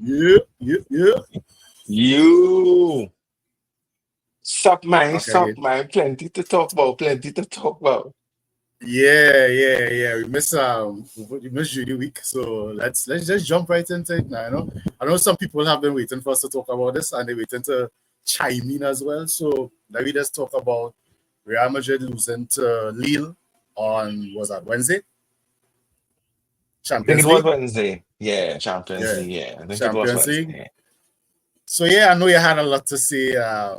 Yeah, yeah, yeah. You Okay. sup man, plenty to talk about, plenty to talk about. Yeah, yeah, yeah. We missed Judy week, so let's just jump right into it now. I know some people have been waiting for us to talk about this, and they're waiting to chime in as well. So let me just talk about Real Madrid losing to Lille on, was that Wednesday? I think it Champions was League. Wednesday. Yeah, Champions Yeah, League. Yeah, I think it was Champions League. Wednesday. So yeah, I know you had a lot to say. I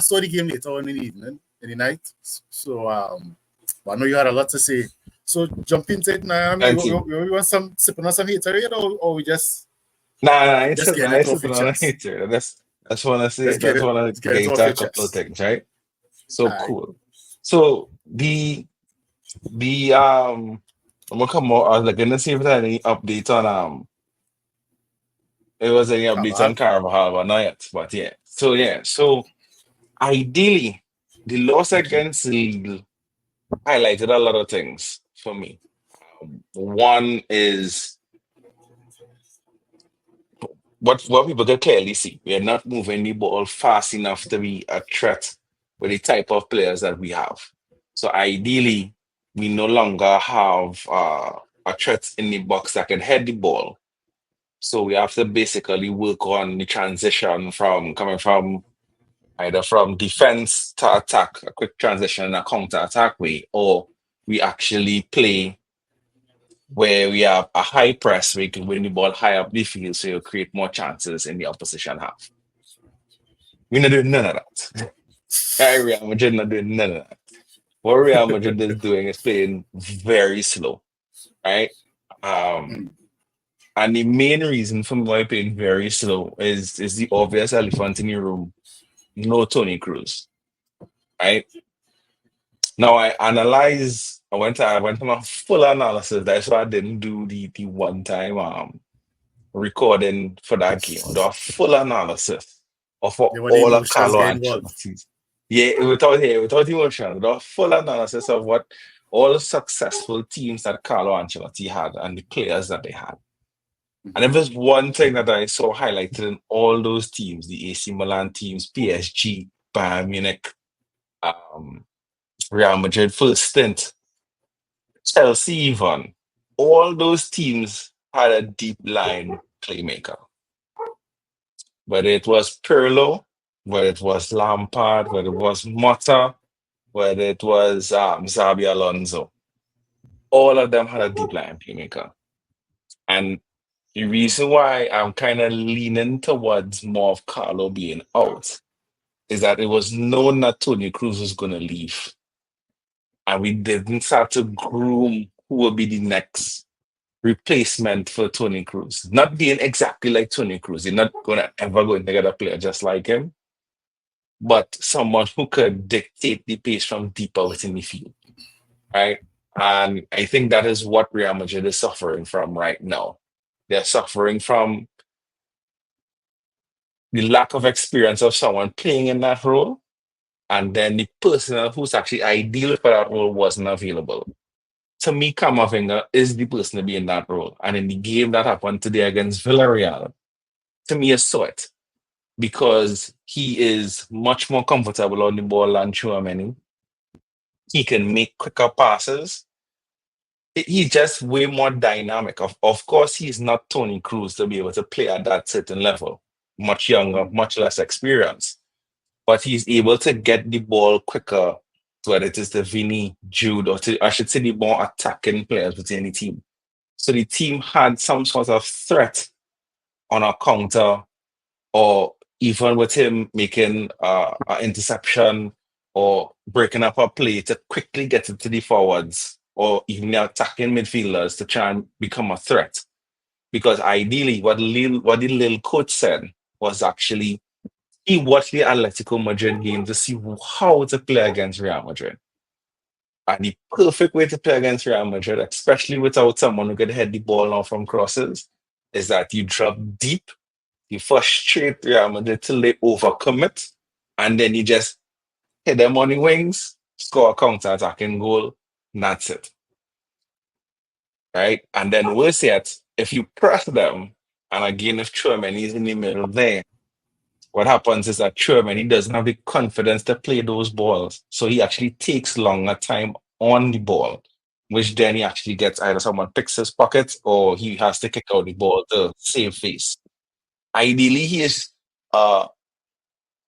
saw the game later on in the evening, in the night. So but I know you had a lot to say. So jump into it now. I mean, Plenty. you want some sipping on some hater, or we It's just just getting it nice off your sitting on a chest. hater. That's wanna say. Let's get That's it. wanna Let's get it get off into a your couple of chest. things, right? All So right. cool. So the I'm gonna come out. I was like, gonna see if there's any update on it was any updates on Carvajal. Carvajal, but not yet. But yeah. So yeah. So ideally, the loss against Lille highlighted a lot of things for me. One is what people can clearly see. We are not moving the ball fast enough to be a threat with the type of players that we have. So ideally, we no longer have a threat in the box that can head the ball. So we have to basically work on the transition from coming from either from defense to attack, a quick transition in a counter attack way, or we actually play where we have a high press where you can win the ball high up the field so you create more chances in the opposition half. We're not doing none of that. Real Madrid not doing none of that. What Real Madrid is doing is playing very slow, right? Um, and the main reason for why playing very slow is the obvious elephant in the room. No Tony Cruz, right? Now I went to my full analysis. That's why I didn't do the one time recording for that game. The full analysis of You want the all of emotions Carlo get involved. Ancelotti's. Without emotion, the full analysis of what all the successful teams that Carlo Ancelotti had and the players that they had. And if there's one thing that I saw highlighted in all those teams, the AC Milan teams, PSG, Bayern Munich, um, Real Madrid first stint, Chelsea even, all those teams had a deep line playmaker. Whether it was Pirlo, whether it was Lampard, whether it was Motta, whether it was Xabi Alonso, all of them had a deep line playmaker. And the reason why I'm kind of leaning towards more of Carlo being out is that it was known that Tony Cruz was going to leave. And we didn't start to groom who will be the next replacement for Tony Cruz. Not being exactly like Tony Cruz. You're not going to ever going to get a player just like him, but someone who could dictate the pace from deeper within the field, right? And I think that is what Real Madrid is suffering from right now. They're suffering from the lack of experience of someone playing in that role, and then the person who's actually ideal for that role wasn't available. To me, Kamavinga is the person to be in that role. And in the game that happened today against Villarreal, to me, I saw it because he is much more comfortable on the ball than Chouameni. He can make quicker passes. He's just way more dynamic. Of course, he's not Tony Cruz to be able to play at that certain level. Much younger, much less experience. But he's able to get the ball quicker, whether it is the Vinny, Jude, or I should say the more attacking players within the team. So the team had some sort of threat on a counter, or even with him making an interception or breaking up a play to quickly get it to the forwards or even the attacking midfielders to try and become a threat. Because ideally, what the little coach said was actually he watched the Atletico Madrid game to see how to play against Real Madrid. And the perfect way to play against Real Madrid, especially without someone who could head the ball now from crosses, is that you drop deep, you frustrate Real Madrid till they overcommit, and then you just hit them on the wings, score a counter-attacking goal, and that's it. Right? And then worse yet, If you press them, and again, if Chouameni is in the middle there, what happens is that Chouameni doesn't have the confidence to play those balls. So he actually takes longer time on the ball, which then he actually gets either someone picks his pocket or he has to kick out the ball to save face. Ideally, he is uh,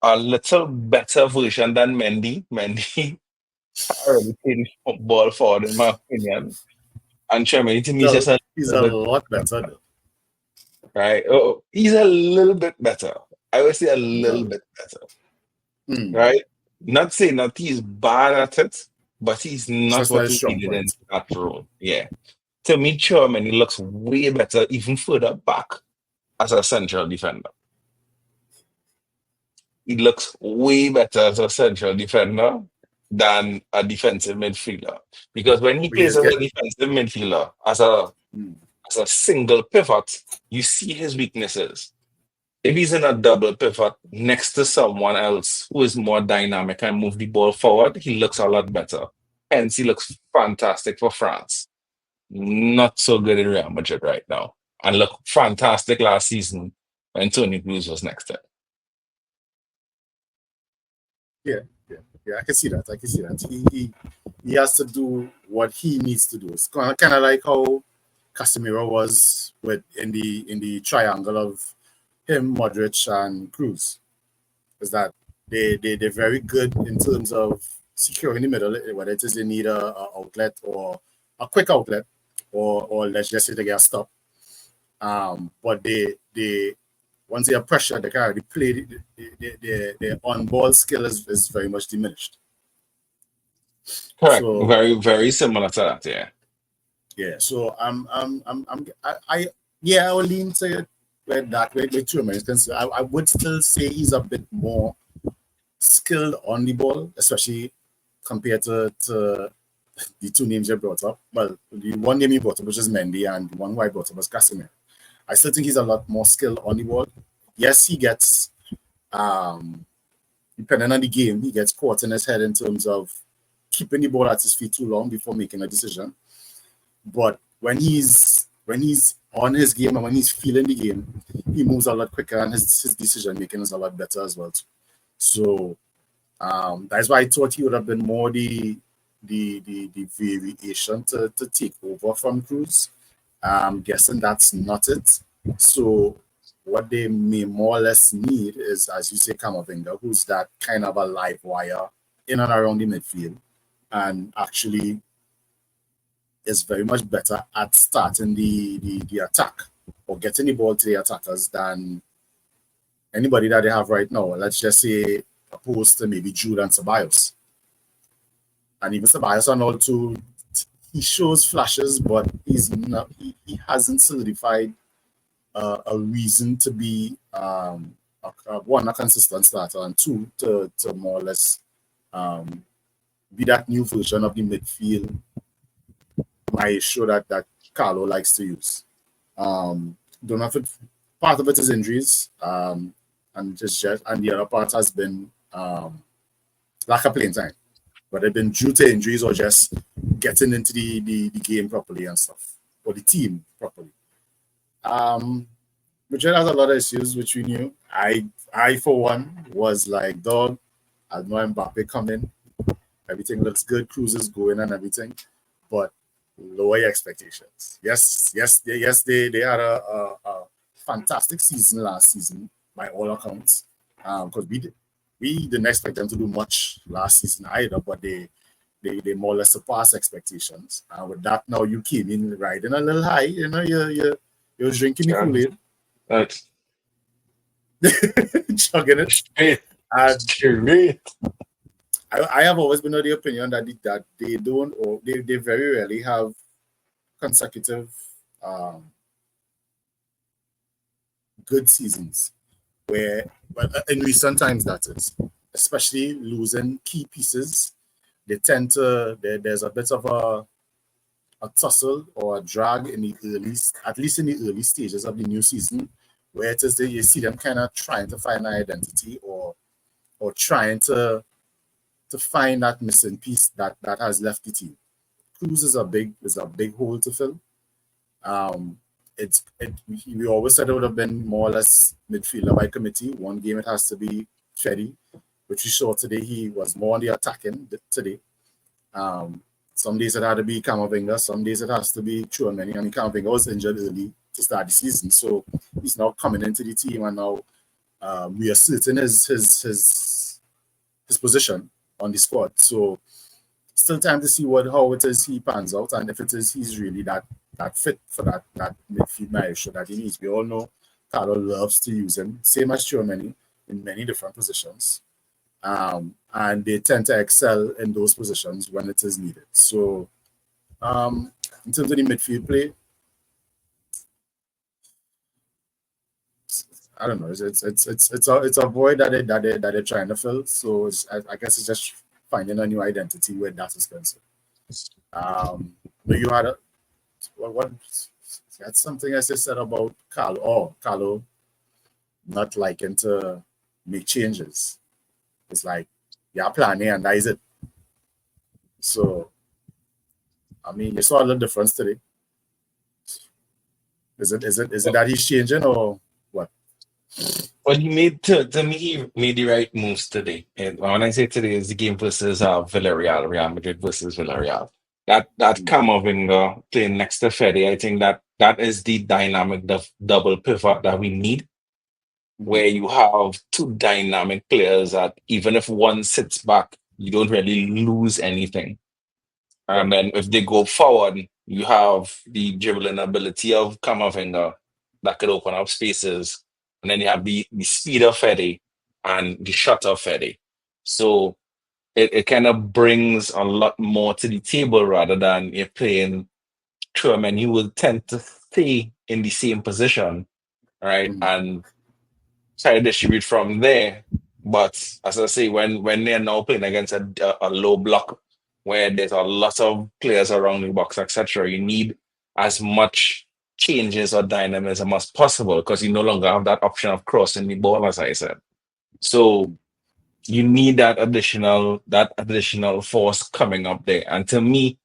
a little better version than Mendy. Mendy already played the football forward, in my opinion. And Chouameni to me is just a He's little a bit, lot better though. right? Oh, he's a little bit better. I would say a little No. bit better, Mm. right? Not saying that he's bad at it, but he's It's not just not what a we strong needed in point. that role. Yeah. To me, Chouameni looks way better, even further back as a central defender. He looks way better as a central defender than a defensive midfielder. Because when he But he plays is as a getting. defensive midfielder, as a single pivot, you see his weaknesses. If he's in a double pivot next to someone else who is more dynamic and move the ball forward, he looks a lot better. Hence, he looks fantastic for France. Not so good in Real Madrid right now. And look fantastic last season when Tony Kroos was next to him. Yeah, yeah. I can see that. I can see that. He has to do what he needs to do. It's kind of like how Casemiro was with in the triangle of him, Modric, and Cruz. Is that they're very good in terms of securing the middle, whether it is they need a outlet or a quick outlet, or let's just say they get stopped. But they once they are pressured, they can already play. Their on ball skill is very much diminished. Correct. So Very, very similar to that, yeah. yeah, so yeah, I will lean to it like that with two Americans. I would still say he's a bit more skilled on the ball, especially compared to the two names you brought up. Well, the one name you brought up, which is Mendy, and the one who I brought up was Casemiro. I still think he's a lot more skilled on the ball. Yes, he gets, depending on the game, he gets caught in his head in terms of keeping the ball at his feet too long before making a decision. But when he's on his game and when he's feeling the game, he moves a lot quicker and his decision making is a lot better as well. So that's why I thought he would have been more the variation to take over from Cruz. I'm guessing that's not it. So what they may more or less need is, as you say, Camavinga, who's that kind of a live wire in and around the midfield and actually is very much better at starting the attack or getting the ball to the attackers than anybody that they have right now. Let's just say opposed to maybe Jude and Ceballos. And even Ceballos and all too, he shows flashes, but he's not. He hasn't solidified a reason to be one, a consistent starter, and two, to more or less be that new version of the midfield my show that Carlo likes to use. Don't know if it, part of it is injuries, and and the other part has been lack of playing time, but they've been due to injuries or just getting into the game properly and stuff, or the team properly. Um, Madrid has a lot of issues, which we knew. I for one was like, dog, I know Mbappé coming. Everything looks good. Kroos is going and everything, but lower your expectations. They had a fantastic season last season by all accounts. Because we didn't expect them to do much last season either, but they more or less surpassed expectations. And with that, now you came in riding a little high. You know, you're drinking the Yeah. Kool Aid, That's chugging it, straight. and Straight. I have always been of the opinion that they don't, or they very rarely have consecutive good seasons where, but in recent times that is, especially losing key pieces, they tend to there's a bit of a tussle or a drag in the early, at least in the early stages of the new season, where it is that you see them kind of trying to find an identity or trying to find that missing piece that has left the team. Cruz is a big hole to fill. Um, we always said it would have been more or less midfielder by committee. One game it has to be Freddy, which we saw today. He was more on the attacking today. Some days it had to be Camavinga, some days it has to be Chouameni. I mean, Camavinga was injured early to start the season, so he's now coming into the team and now reasserting his position on the squad. So still time to see how it is he pans out and if it is he's really that fit for that midfield maestro that he needs. We all know Carlo loves to use him, same as Chouameni in many different positions. And they tend to excel in those positions when it is needed. So in terms of the midfield play, I don't know. It's a void that they're trying to fill. So I guess it's just finding a new identity where that is concerned. But you had what that's something I said about Carlo. Oh, Carlo not liking to make changes. It's like you're planning and that is it. So I mean, you saw a little difference today. Is it that he's changing or what? Well, he made to me he made the right moves today. And when I say today is the game versus Villarreal, Real Madrid versus Villarreal. That Camavinga playing next to Fede, I think that is the dynamic double pivot that we need, where you have two dynamic players that even if one sits back, you don't really lose anything. And then if they go forward, you have the dribbling ability of Camavinga that could open up spaces. And then you have the speed of Fede and the shot of Fede. So it kind of brings a lot more to the table rather than you're playing Truman. You will tend to stay in the same position, right? And try to distribute from there. But as I say, when they're now playing against a low block where there's a lot of players around the box, etc., you need as much changes or dynamism as possible because you no longer have that option of crossing the ball, as I said. So you need that additional force coming up there. And to me,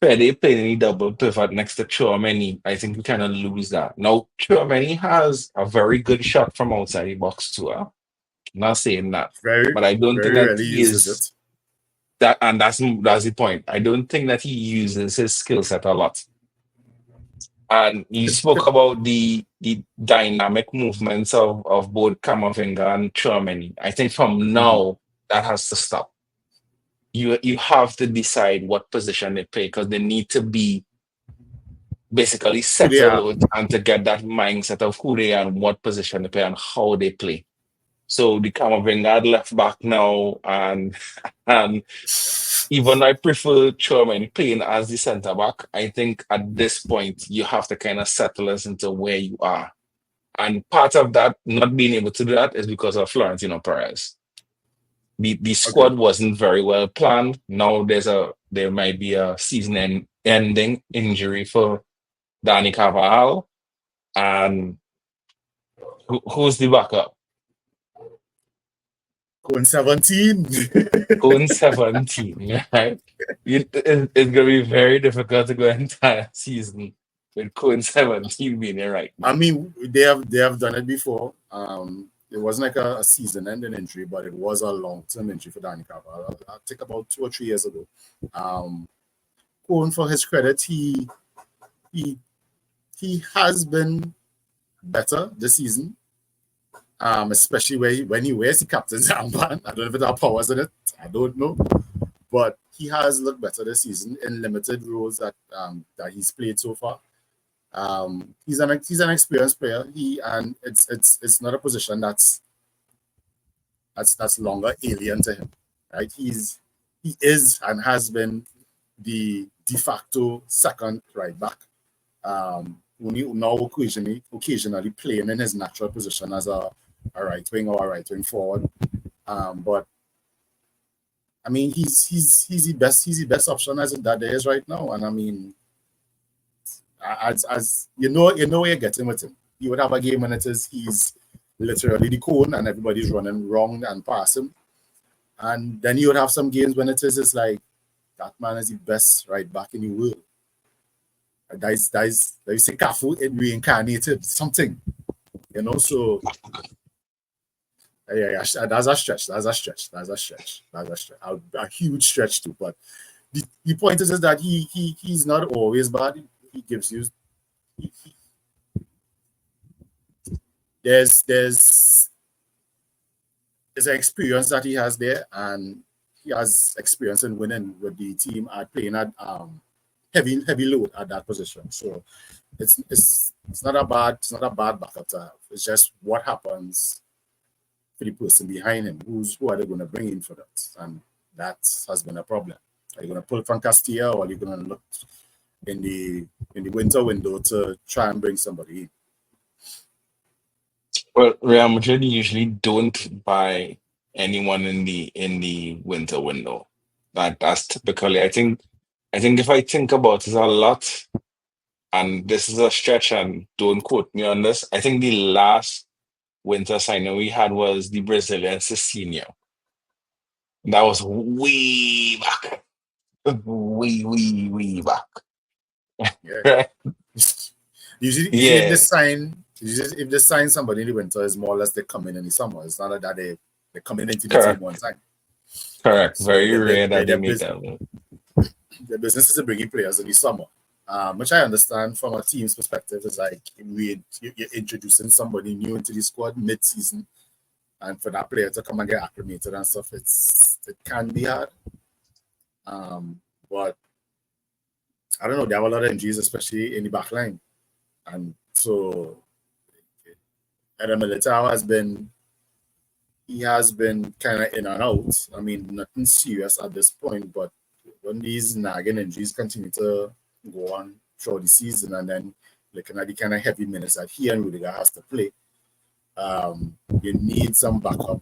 Fede playing any double pivot next to Chouameni, I think we kind of lose that. Now, Chouameni has a very good shot from outside the box too. Not saying that, Very, but I don't think very that rarely he uses is it. that, and that's the point. I don't think that he uses his skill set a lot. And you spoke about the dynamic movements of both Camavinga and Chouameni. I think from now that has to stop. You have to decide what position they play because they need to be basically Who they are. settled and to get that mindset of who they are and what position they play and how they play. So the Camavinga left back now, and even I prefer Chouameni playing as the centre back. I think at this point you have to kind of settle us into where you are, and part of that not being able to do that is because of Florentino Perez. The Okay. squad wasn't very well planned. Now there might be a season ending injury for Danny Carvajal, and who's the backup? Going 17. Going 17, right? It's gonna be very difficult to go entire season with Cohen 17 being there right I now. mean, they have done it before. It wasn't like a season-ending injury, but it was a long-term injury for Danny Carvajal. I think about 2 or 3 years ago. Going for his credit, he he has been better this season. Especially when he wears the captain's armband. I don't know if it has powers in it. I don't know, but he has looked better this season in limited roles that he's played so far. He's an experienced player. And it's not a position that's longer alien to him, right? He is and has been the de facto second right back. Only now occasionally playing in his natural position as a right wing or a right wing forward. But I mean, he's the best option as that there is right now. And I mean, as you know where you're getting with him. You would have a game when it is he's literally the cone and everybody's running wrong and past him. And then you would have some games when it's like that man is the best right back in the world. That is say Cafu it reincarnated something, so yeah, that's a stretch. A huge stretch too. But the point is that he's not always bad. He gives you he, there's an experience that he has there, and he has experience in winning with the team at playing at heavy load at that position. So it's not a bad backup to have. It's just what happens for the person behind him. Who are they going to bring in for that? And that has been a problem. Are you going to pull from Castilla, or are you going to look in the winter window to try and bring somebody in? Well, Real Madrid usually don't buy anyone in the winter window. That's typically, I think if I think about it a lot, and this is a stretch, and don't quote me on this, I think the last winter signing we had was the Brazilian Cicinho. That was way back, way back. Yeah. Right? Usually Yeah, if they sign somebody in the winter, it's more or less they come in the summer. It's not like that they're coming into the team correct, one time. correct. So Very rare that they make that move. the business is bringing players in the summer, which I understand from a team's perspective. Is like you're introducing somebody new into the squad mid-season, and for that player to come and get acclimated and stuff, it can be hard. But I don't know. They have a lot of injuries, especially in the back line, and so Adam Militao he has been kind of in and out. I mean, nothing serious at this point, but when these nagging injuries continue to go on throughout the season, and then looking at the kind of heavy minutes that he and Rudiger has to play, you need some backup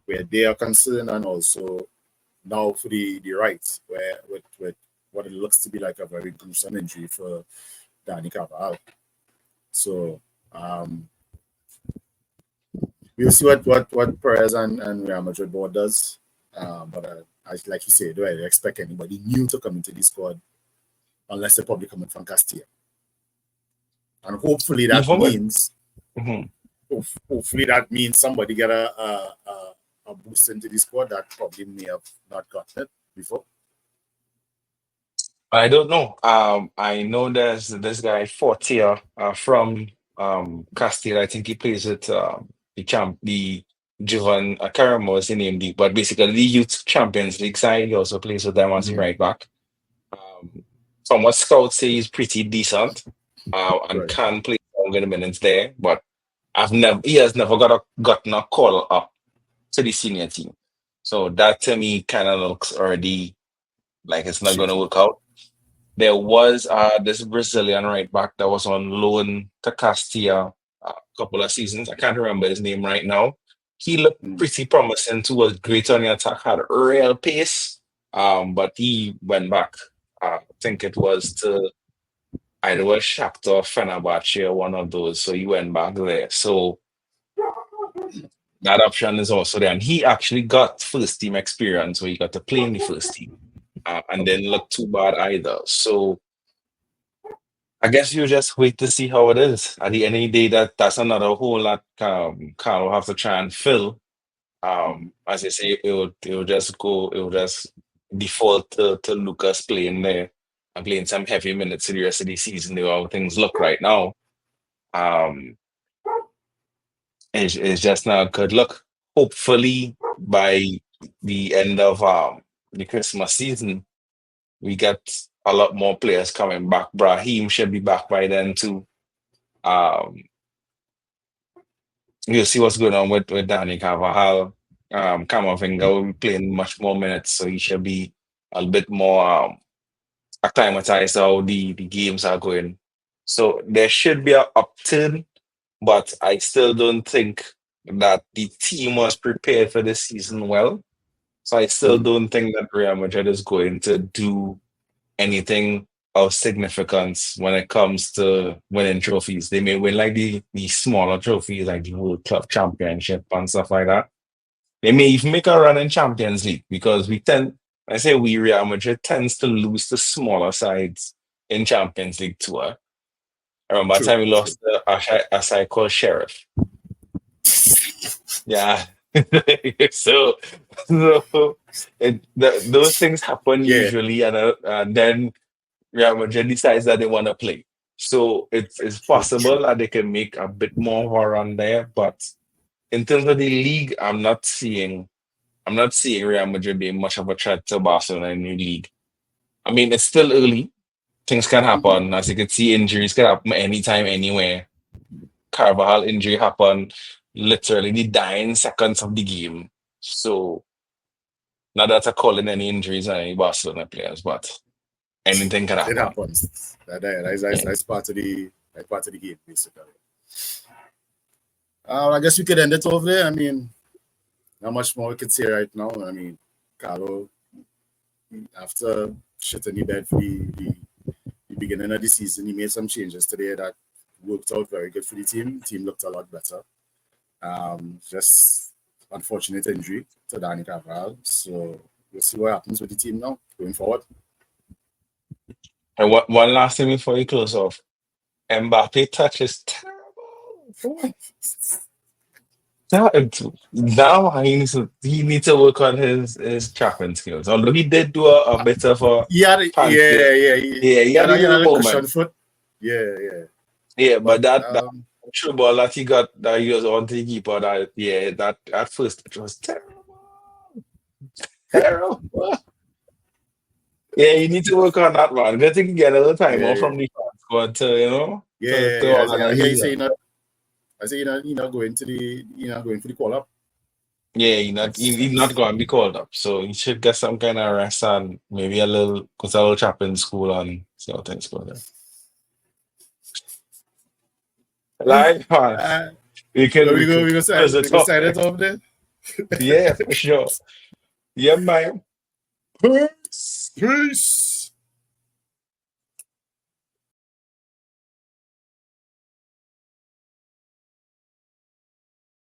where they are concerned, and also now for the right, where with what it looks to be like a very gruesome injury for Danny Carvajal. So we'll see what Perez and Real Madrid board does. But like you said, do I expect anybody new to come into the squad unless they're probably coming from Castilla? And hopefully that Even with means mhm. hopefully that means somebody get a boost into the squad that probably may have not gotten it before. I don't know. I know there's this guy Fortier from Castile. I think he plays with the Jovan Caramo is the name, but basically the Youth Champions League side. He also plays with them as the Mm-hmm. right back. Um, from what scouts say, he's pretty decent and Right. can play longer the minutes there. But he has never gotten a call up to the senior team. So that to me kind of looks already like it's not going to Shaky. work out. There was this Brazilian right back that was on loan to Castilla a couple of seasons. I can't remember his name right now. He looked Mm. pretty promising too, was great on the attack, had real pace. But he went back. I think it was to either was Shakhtar or Fenerbahce or one of those. So he went back there. So that option is also there. And he actually got first team experience where he got to play in the first team and Okay. didn't look too bad either. So I guess you just wait to see how it is. At the end of the day, that's another hole that Carl will have to try and fill. Mm. As I say, it will just default to Lucas playing there and playing some heavy minutes in the rest of the season. The way how things look right now. Um, it's just not a good look. Hopefully, by the end of the Christmas season, we get a lot more players coming back. Brahim should be back by then too. Um, you see what's going on with Danny Carvajal. Camavinga will be playing much more minutes, so he should be a little bit more acclimatized to how the games are going. So there should be an upturn, but I still don't think that the team was prepared for this season well. So I still Mm. don't think that Real Madrid is going to do anything of significance when it comes to winning trophies. They may win like the smaller trophies like the World Club Championship and stuff like that. They may even make a run in Champions League because I say we Real Madrid tends to lose to smaller sides in Champions League tour. I remember that True, time we true. lost a side called Sheriff. Yeah. so those things happen Yeah, usually, and then Real Madrid decides that they want to play. So it's true, possible true. that they can make a bit more of a run there, but in terms of the league, I'm not seeing Real Madrid being much of a threat to Barcelona in the league. I mean, it's still early. Things can Mhm. happen. As you can see, injuries can happen anytime, anywhere. Carvajal injury happened literally the dying seconds of the game. So not that I calling any injuries on any Barcelona players, but anything can It happen. happens. Yeah. That's part of the game, basically. I guess we could end it over there. I mean, not much more we could say right now. I mean, Carlo, after shitting the bed for the beginning of the season, he made some changes today that worked out very good for the team. The team looked a lot better. Just unfortunate injury to Danny Carvajal. So we'll see what happens with the team now going forward. And one last thing before you close off. Mbappe touch is terrible. Now he needs to work on his trapping skills. Although he did do a bit of a Yeah, pancake. yeah. Yeah, he had a He had little a cushion moment. foot. Yeah, yeah. Yeah, but But that true ball that he got that he was on to the keeper, that yeah, that at first it was terrible. Terrible. Yeah, you need to work on that one. I think you get a little time yeah, off yeah. from the France squad to, Yeah, to yeah. I organize hear you his say I say going to the going for the call up. Yeah, he's not That's going to be called up, so he should get some kind of rest and maybe a little, cause a little chap in school and see how things go there. Like, man, uh, we can close we it go off sign it there. off there. Yeah, for sure. Yeah, man. Peace. Peace.